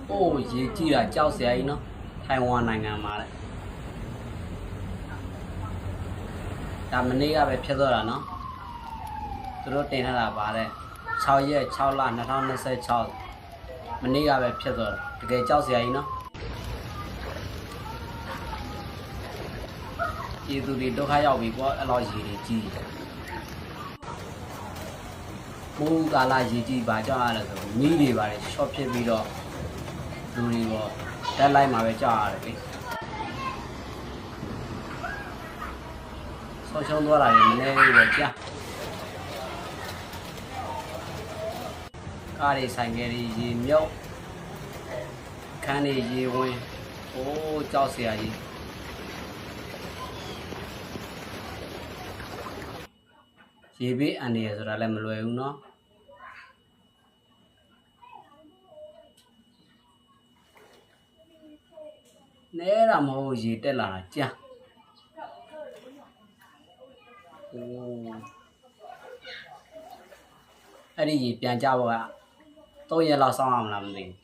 အိုးရေကြီးတာကြောက်စရာကြီးနော်ထိုင်ဝမ်နိုင်ငံမှာလေဒါမနေ့ကပဲဖြစ်သွားတာနော်သူတို့တင်ထားတာပါတဲ့6ရက်6လ2026မနေ့ကပဲဖြစ်သွားတာတကယ်ကြောက်စရာကြီးနော်ပြည်သူတွေဒုက္ခရောက်ပြီပေါ့အဲ့လိုရေတွေကြီးမိုးကာလရေကြီးပါကြောက်ရတယ်ဆိုမီးတွေပါတယ် short ဖြစ်ပြီးတော့လူတွေပေါ့တက်လိုက်မှာပဲကြောက်ရတယ်လေဆောင်းချောင်းသွားတာလည်းမနေဘူးပဲကြာကားတွေဆိုင်ကယ်တွေရေမြုပ်ခန်းတွေရေဝင်โอ้ကြောက်စရာကြီးရေဘေးအန္တရာယ်ဆိုတာလည်းမလွယ်ဘူးเนาะနဲတာမဟုတ်ရေတက်လာတာကြာโอ้အဲ့ဒီရေပြန်ကြဘောက3ရက်လောက်စောင့်ရမလားမသိဘူး